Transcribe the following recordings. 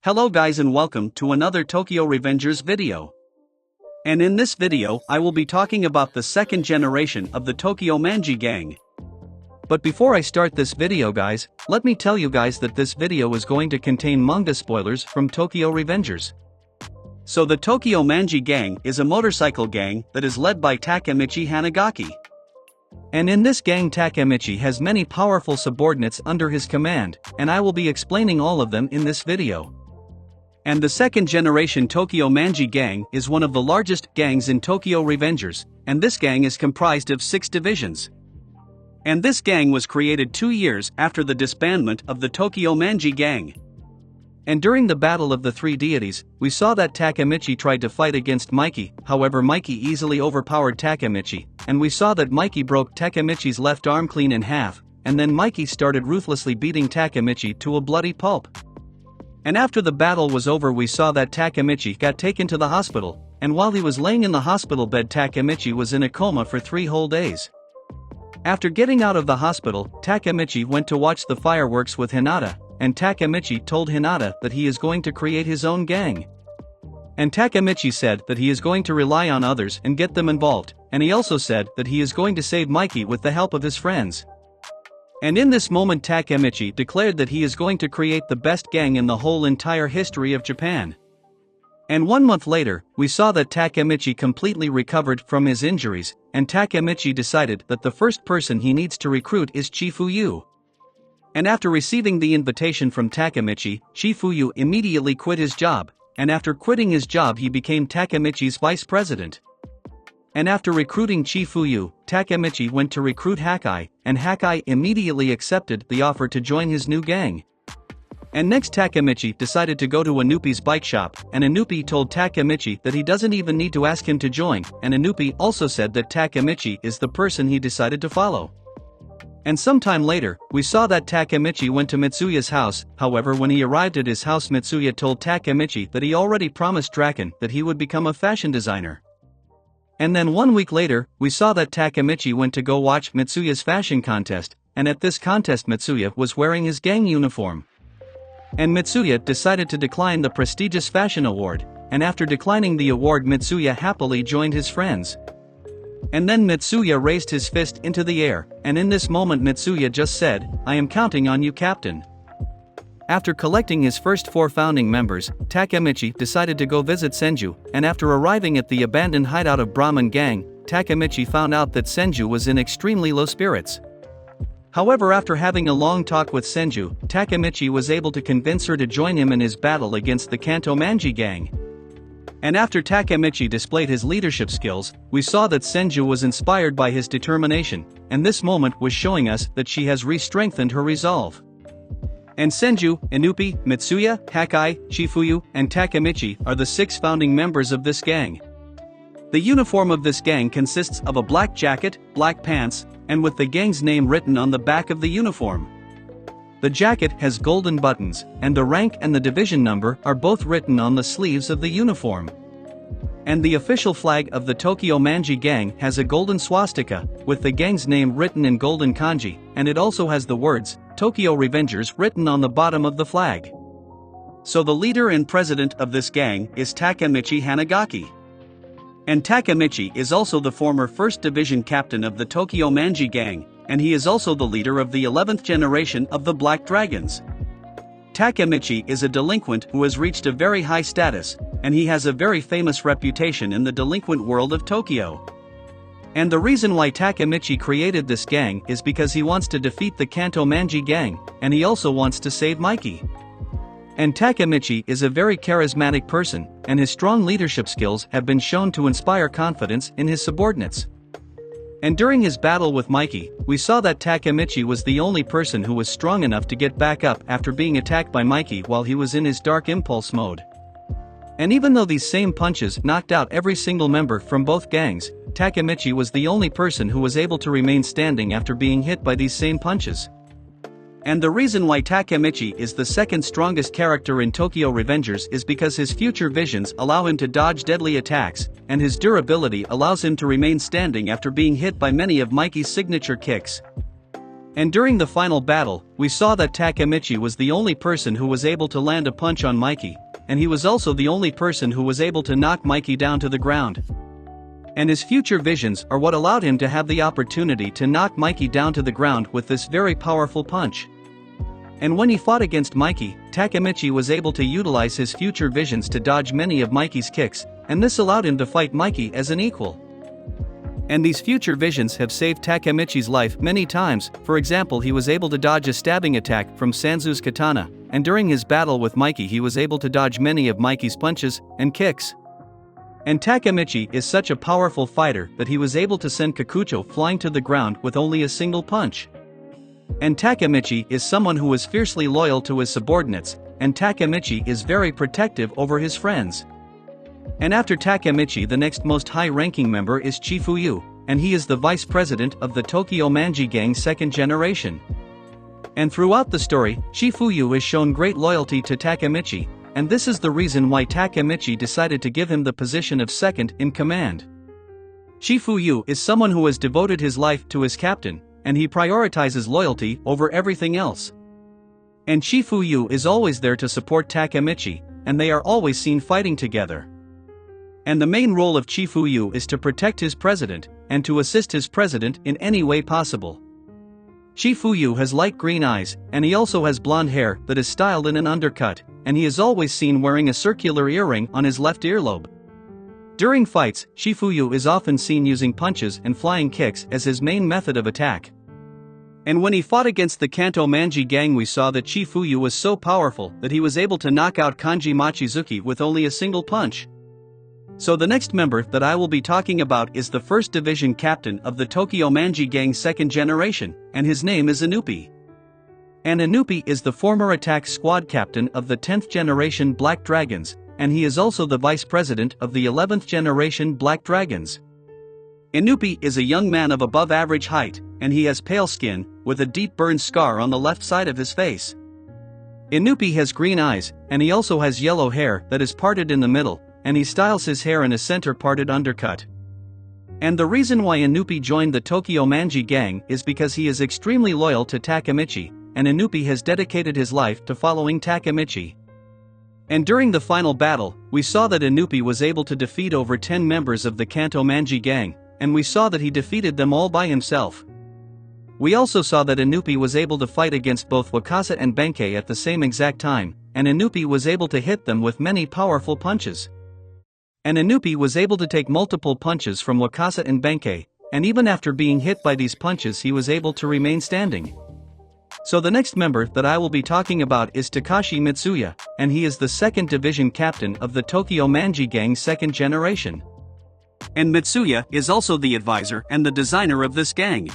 Hello guys and welcome to another Tokyo Revengers video. And in this video I will be talking about the second generation of the Tokyo Manji gang. But before I start this video guys, let me tell you guys that this video is going to contain manga spoilers from Tokyo Revengers. So the Tokyo Manji gang is a motorcycle gang that is led by Takemichi Hanagaki. And in this gang Takemichi has many powerful subordinates under his command, and I will be explaining all of them in this video. And the second generation Tokyo Manji gang is one of the largest gangs in Tokyo Revengers, and this gang is comprised of 6 divisions. And this gang was created 2 years after the disbandment of the Tokyo Manji gang. And during the battle of the 3 deities, we saw that Takemichi tried to fight against Mikey, however Mikey easily overpowered Takemichi, and we saw that Mikey broke Takemichi's left arm clean in half, and then Mikey started ruthlessly beating Takemichi to a bloody pulp. And after the battle was over we saw that Takemichi got taken to the hospital, and while he was laying in the hospital bed Takemichi was in a coma for 3 whole days. After getting out of the hospital, Takemichi went to watch the fireworks with Hinata, and Takemichi told Hinata that he is going to create his own gang. And Takemichi said that he is going to rely on others and get them involved, and he also said that he is going to save Mikey with the help of his friends. And in this moment Takemichi declared that he is going to create the best gang in the whole entire history of Japan. And 1 month later, we saw that Takemichi completely recovered from his injuries, and Takemichi decided that the first person he needs to recruit is Chifuyu. And after receiving the invitation from Takemichi, Chifuyu immediately quit his job, and after quitting his job he became Takemichi's vice president. And after recruiting Chifuyu, Takemichi went to recruit Hakai, and Hakai immediately accepted the offer to join his new gang. And next Takemichi decided to go to Inupi's bike shop, and Inupi told Takemichi that he doesn't even need to ask him to join, and Inupi also said that Takemichi is the person he decided to follow. And sometime later, we saw that Takemichi went to Mitsuya's house, however when he arrived at his house Mitsuya told Takemichi that he already promised Draken that he would become a fashion designer. And then 1 week later, we saw that Takemichi went to go watch Mitsuya's fashion contest, and at this contest Mitsuya was wearing his gang uniform. And Mitsuya decided to decline the prestigious fashion award, and after declining the award Mitsuya happily joined his friends. And then Mitsuya raised his fist into the air, and in this moment Mitsuya just said, "I am counting on you Captain." After collecting his first 4 founding members, Takemichi decided to go visit Senju, and after arriving at the abandoned hideout of Brahman gang, Takemichi found out that Senju was in extremely low spirits. However after having a long talk with Senju, Takemichi was able to convince her to join him in his battle against the Kanto Manji gang. And after Takemichi displayed his leadership skills, we saw that Senju was inspired by his determination, and this moment was showing us that she has re-strengthened her resolve. And Senju, Inupi, Mitsuya, Hakai, Chifuyu, and Takemichi are the 6 founding members of this gang. The uniform of this gang consists of a black jacket, black pants, and with the gang's name written on the back of the uniform. The jacket has golden buttons, and the rank and the division number are both written on the sleeves of the uniform. And the official flag of the Tokyo Manji gang has a golden swastika, with the gang's name written in golden kanji, and it also has the words, Tokyo Revengers written on the bottom of the flag. So the leader and president of this gang is Takemichi Hanagaki. And Takemichi is also the former 1st Division captain of the Tokyo Manji gang, and he is also the leader of the 11th generation of the Black Dragons. Takemichi is a delinquent who has reached a very high status, and he has a very famous reputation in the delinquent world of Tokyo. And the reason why Takemichi created this gang is because he wants to defeat the Kanto Manji gang, and he also wants to save Mikey. And Takemichi is a very charismatic person, and his strong leadership skills have been shown to inspire confidence in his subordinates. And during his battle with Mikey, we saw that Takemichi was the only person who was strong enough to get back up after being attacked by Mikey while he was in his dark impulse mode. And even though these same punches knocked out every single member from both gangs, Takemichi was the only person who was able to remain standing after being hit by these same punches. And the reason why Takemichi is the second strongest character in Tokyo Revengers is because his future visions allow him to dodge deadly attacks, and his durability allows him to remain standing after being hit by many of Mikey's signature kicks. And during the final battle, we saw that Takemichi was the only person who was able to land a punch on Mikey, and he was also the only person who was able to knock Mikey down to the ground. And his future visions are what allowed him to have the opportunity to knock Mikey down to the ground with this very powerful punch. And when he fought against Mikey, Takemichi was able to utilize his future visions to dodge many of Mikey's kicks, and this allowed him to fight Mikey as an equal. And these future visions have saved Takemichi's life many times. For example, he was able to dodge a stabbing attack from Sanzu's katana, and during his battle with Mikey he was able to dodge many of Mikey's punches and kicks. And Takemichi is such a powerful fighter that he was able to send Kikucho flying to the ground with only a single punch. And Takemichi is someone who is fiercely loyal to his subordinates, and Takemichi is very protective over his friends. And after Takemichi, the next most high-ranking member is Chifuyu, and he is the vice president of the Tokyo Manji Gang second generation. And throughout the story, Chifuyu is shown great loyalty to Takemichi, and this is the reason why Takemichi decided to give him the position of second in command. Chifuyu is someone who has devoted his life to his captain, and he prioritizes loyalty over everything else. And Chifuyu is always there to support Takemichi, and they are always seen fighting together. And the main role of Chifuyu is to protect his president, and to assist his president in any way possible. Chifuyu has light green eyes, and he also has blonde hair that is styled in an undercut, and he is always seen wearing a circular earring on his left earlobe. During fights, Chifuyu is often seen using punches and flying kicks as his main method of attack. And when he fought against the Kanto Manji gang, we saw that Chifuyu was so powerful that he was able to knock out Kanji Mochizuki with only a single punch. So the next member that I will be talking about is the 1st Division captain of the Tokyo Manji gang second generation, and his name is Inupi. And Inupi is the former attack squad captain of the 10th generation Black Dragons, and he is also the vice president of the 11th generation Black Dragons. Inupi is a young man of above average height, and he has pale skin, with a deep burn scar on the left side of his face. Inupi has green eyes, and he also has yellow hair that is parted in the middle, and he styles his hair in a center parted undercut. And the reason why Inupi joined the Tokyo Manji gang is because he is extremely loyal to Takemichi, and Inupi has dedicated his life to following Takemichi. And during the final battle, we saw that Inupi was able to defeat over 10 members of the Kanto Manji gang, and we saw that he defeated them all by himself. We also saw that Inupi was able to fight against both Wakasa and Benkei at the same exact time, and Inupi was able to hit them with many powerful punches. And Inupi was able to take multiple punches from Wakasa and Benkei, and even after being hit by these punches he was able to remain standing. So the next member that I will be talking about is Takashi Mitsuya, and he is the 2nd Division captain of the Tokyo Manji gang second generation. And Mitsuya is also the advisor and the designer of this gang.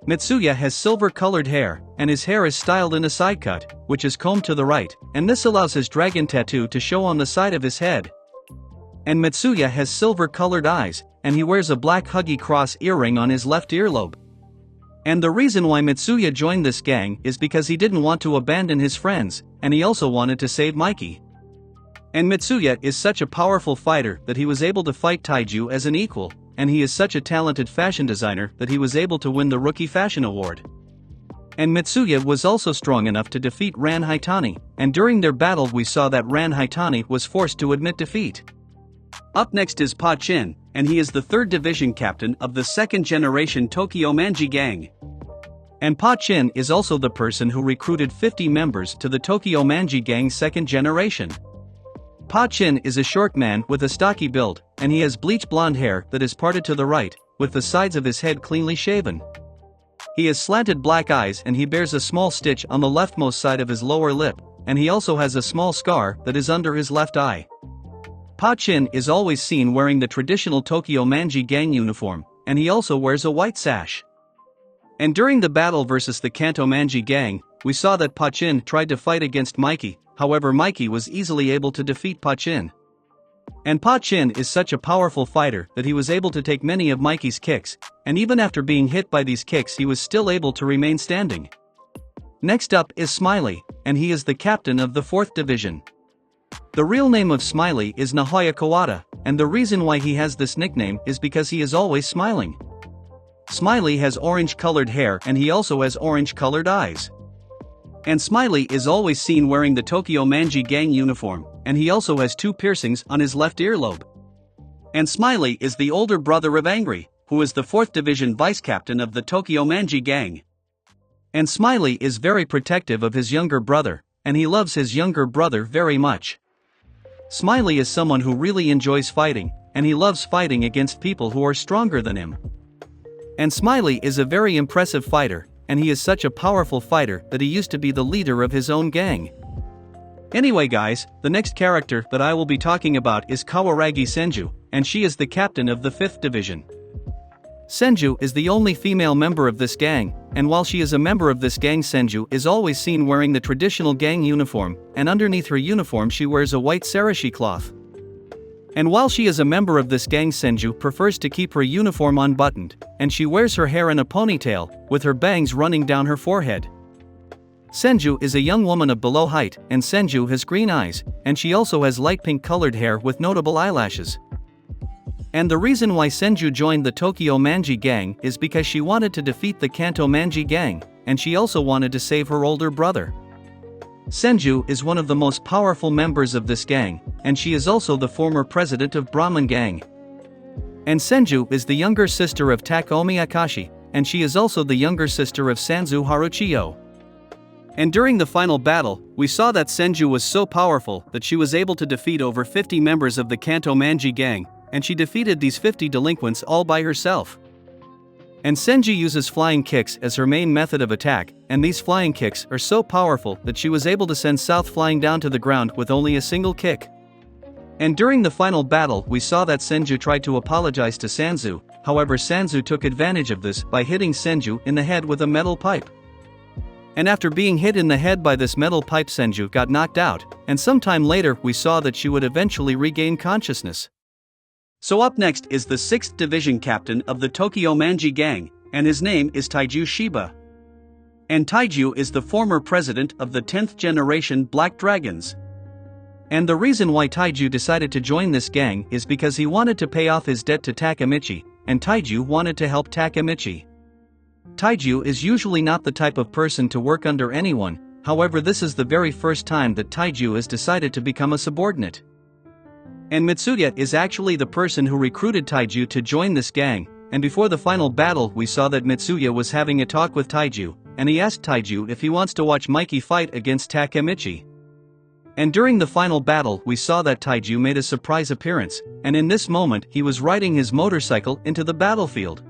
Mitsuya has silver-colored hair, and his hair is styled in a side cut, which is combed to the right, and this allows his dragon tattoo to show on the side of his head. And Mitsuya has silver-colored eyes, and he wears a black huggy cross earring on his left earlobe. And the reason why Mitsuya joined this gang is because he didn't want to abandon his friends, and he also wanted to save Mikey. And Mitsuya is such a powerful fighter that he was able to fight Taiju as an equal, and he is such a talented fashion designer that he was able to win the Rookie Fashion Award. And Mitsuya was also strong enough to defeat Ran Haitani, and during their battle we saw that Ran Haitani was forced to admit defeat. Up next is Pah Chin, and he is the 3rd Division captain of the 2nd generation Tokyo Manji gang. And Pah Chin is also the person who recruited 50 members to the Tokyo Manji gang 2nd generation. Pah Chin is a short man with a stocky build, and he has bleach blonde hair that is parted to the right, with the sides of his head cleanly shaven. He has slanted black eyes, and he bears a small stitch on the leftmost side of his lower lip, and he also has a small scar that is under his left eye. Pah Chin is always seen wearing the traditional Tokyo Manji gang uniform, and he also wears a white sash. And during the battle versus the Kanto Manji gang, we saw that Pah Chin tried to fight against Mikey, however Mikey was easily able to defeat Pah Chin. And Pah Chin is such a powerful fighter that he was able to take many of Mikey's kicks, and even after being hit by these kicks he was still able to remain standing. Next up is Smiley, and he is the captain of the 4th Division. The real name of Smiley is Nahoya Kawada, and the reason why he has this nickname is because he is always smiling. Smiley has orange-colored hair and he also has orange-colored eyes. And Smiley is always seen wearing the Tokyo Manji gang uniform, and he also has 2 piercings on his left earlobe. And Smiley is the older brother of Angry, who is the 4th Division vice captain of the Tokyo Manji gang. And Smiley is very protective of his younger brother, and he loves his younger brother very much. Smiley is someone who really enjoys fighting, and he loves fighting against people who are stronger than him. And Smiley is a very impressive fighter, and he is such a powerful fighter that he used to be the leader of his own gang. Anyway guys, the next character that I will be talking about is Kawaragi Senju, and she is the captain of the 5th Division. Senju is the only female member of this gang, and while she is a member of this gang, Senju is always seen wearing the traditional gang uniform, and underneath her uniform she wears a white sarashi cloth. And while she is a member of this gang, Senju prefers to keep her uniform unbuttoned, and she wears her hair in a ponytail, with her bangs running down her forehead. Senju is a young woman of below height, and Senju has green eyes, and she also has light pink colored hair with notable eyelashes. And the reason why Senju joined the Tokyo Manji gang is because she wanted to defeat the Kanto Manji gang, and she also wanted to save her older brother. Senju is one of the most powerful members of this gang, and she is also the former president of Brahman gang. And Senju is the younger sister of Takomi Akashi, and she is also the younger sister of Sanzu Haruchiyo. And during the final battle, we saw that Senju was so powerful that she was able to defeat over 50 members of the Kanto Manji gang, and she defeated these 50 delinquents all by herself. And Senju uses flying kicks as her main method of attack, and these flying kicks are so powerful that she was able to send South flying down to the ground with only a single kick. And during the final battle, we saw that Senju tried to apologize to Sanzu, however Sanzu took advantage of this by hitting Senju in the head with a metal pipe. And after being hit in the head by this metal pipe, Senju got knocked out, and sometime later we saw that she would eventually regain consciousness. So up next is the 6th Division captain of the Tokyo Manji gang, and his name is Taiju Shiba. And Taiju is the former president of the 10th generation Black Dragons. And the reason why Taiju decided to join this gang is because he wanted to pay off his debt to Takemichi, and Taiju wanted to help Takemichi. Taiju is usually not the type of person to work under anyone, however this is the very first time that Taiju has decided to become a subordinate. And Mitsuya is actually the person who recruited Taiju to join this gang, and before the final battle we saw that Mitsuya was having a talk with Taiju, and he asked Taiju if he wants to watch Mikey fight against Takemichi. And during the final battle we saw that Taiju made a surprise appearance, and in this moment he was riding his motorcycle into the battlefield.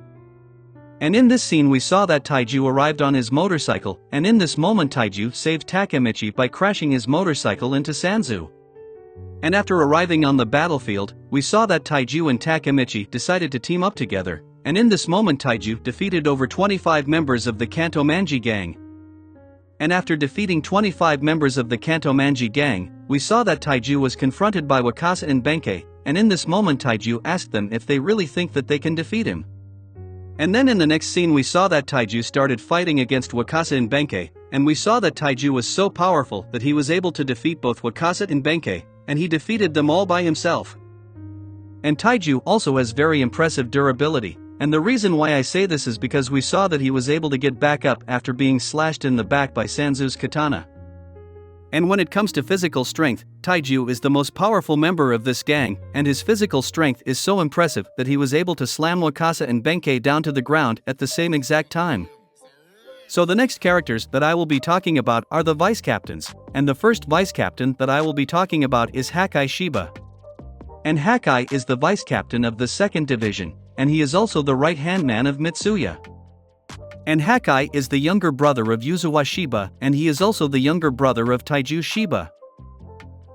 And in this scene we saw that Taiju arrived on his motorcycle, and in this moment Taiju saved Takemichi by crashing his motorcycle into Sanzu. And after arriving on the battlefield, we saw that Taiju and Takemichi decided to team up together, and in this moment Taiju defeated over 25 members of the Kanto Manji gang. And after defeating 25 members of the Kanto Manji gang, we saw that Taiju was confronted by Wakasa and Benkei, and in this moment Taiju asked them if they really think that they can defeat him. And then in the next scene we saw that Taiju started fighting against Wakasa and Benkei, and we saw that Taiju was so powerful that he was able to defeat both Wakasa and Benkei, and he defeated them all by himself. And Taiju also has very impressive durability, and the reason why I say this is because we saw that he was able to get back up after being slashed in the back by Sanzu's katana. And when it comes to physical strength, Taiju is the most powerful member of this gang, and his physical strength is so impressive that he was able to slam Wakasa and Benkei down to the ground at the same exact time. So the next characters that I will be talking about are the vice captains, and the first vice captain that I will be talking about is Hakai Shiba. And Hakai is the vice captain of the 2nd Division, and he is also the right-hand man of Mitsuya. And Hakai is the younger brother of Yuzawa Shiba, and he is also the younger brother of Taiju Shiba.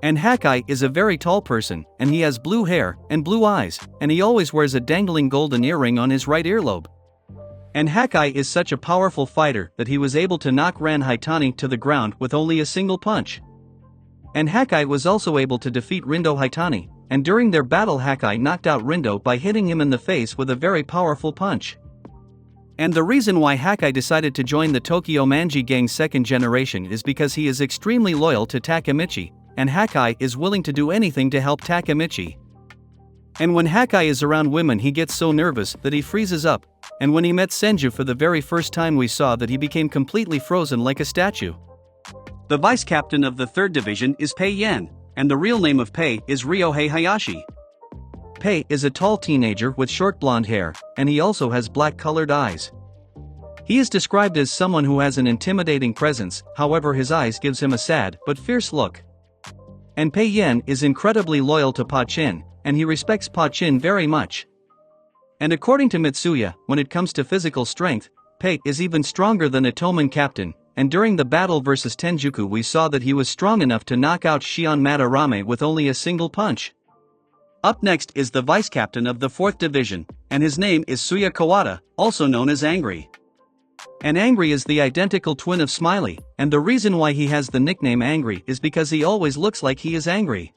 And Hakai is a very tall person, and he has blue hair and blue eyes, and he always wears a dangling golden earring on his right earlobe. And Hakai is such a powerful fighter that he was able to knock Ran Haitani to the ground with only a single punch. And Hakai was also able to defeat Rindo Haitani, and during their battle Hakai knocked out Rindo by hitting him in the face with a very powerful punch. And the reason why Hakai decided to join the Tokyo Manji gang's 2nd generation is because he is extremely loyal to Takemichi, and Hakai is willing to do anything to help Takemichi. And when Hakai is around women he gets so nervous that he freezes up, and when he met Senju for the very first time we saw that he became completely frozen like a statue. The vice captain of the 3rd division is Pei Yen, and the real name of Pei is Ryohei Hayashi. Pei is a tall teenager with short blonde hair, and he also has black-colored eyes. He is described as someone who has an intimidating presence, however his eyes gives him a sad but fierce look. And Pei Yen is incredibly loyal to Pah Chin, and he respects Pah Chin very much. And according to Mitsuya, when it comes to physical strength, Pei is even stronger than a Toman captain, and during the battle versus Tenjuku we saw that he was strong enough to knock out Shion Madarame with only a single punch. Up next is the vice captain of the 4th division, and his name is Suya Kawada, also known as Angry. And Angry is the identical twin of Smiley, and the reason why he has the nickname Angry is because he always looks like he is angry.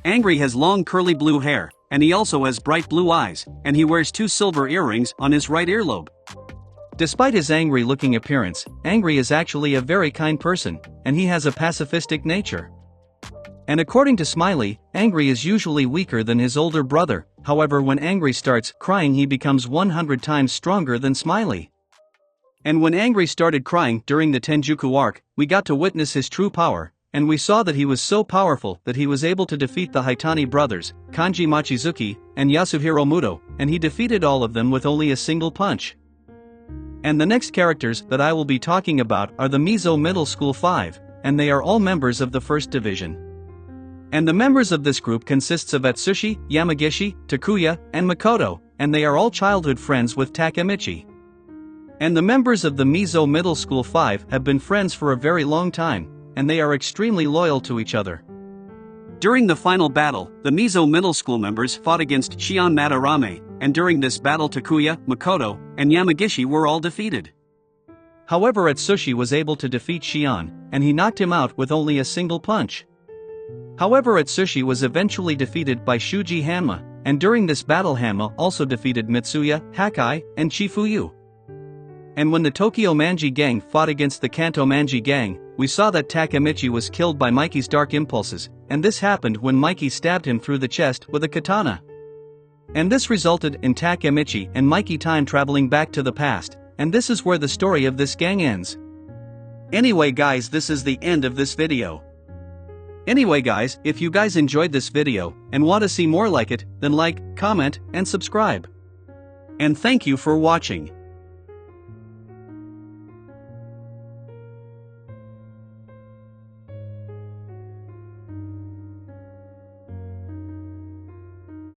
Angry has long curly blue hair, and he also has bright blue eyes, and he wears 2 silver earrings on his right earlobe. Despite his angry-looking appearance, Angry is actually a very kind person, and he has a pacifistic nature. And according to Smiley, Angry is usually weaker than his older brother, however when Angry starts crying he becomes 100 times stronger than Smiley. And when Angry started crying during the Tenjuku arc, we got to witness his true power, and we saw that he was so powerful that he was able to defeat the Haitani brothers, Kanji Machizuki, and Yasuhiro Muto, and he defeated all of them with only a single punch. And the next characters that I will be talking about are the Mizo Middle School 5, and they are all members of the 1st division. And the members of this group consists of Atsushi, Yamagishi, Takuya, and Makoto, and they are all childhood friends with Takemichi. And the members of the Mizo Middle School 5 have been friends for a very long time, and they are extremely loyal to each other. During the final battle, the Mizo Middle School members fought against Shion Madarame, and during this battle Takuya, Makoto, and Yamagishi were all defeated. However Atsushi was able to defeat Shion, and he knocked him out with only a single punch. However Atsushi was eventually defeated by Shuji Hanma, and during this battle Hanma also defeated Mitsuya, Hakai, and Chifuyu. And when the Tokyo Manji gang fought against the Kanto Manji gang, we saw that Takemichi was killed by Mikey's dark impulses, and this happened when Mikey stabbed him through the chest with a katana. And this resulted in Takemichi and Mikey time traveling back to the past, and this is where the story of this gang ends. Anyway guys, this is the end of this video. Anyway guys, if you guys enjoyed this video, and want to see more like it, then like, comment, and subscribe. And thank you for watching.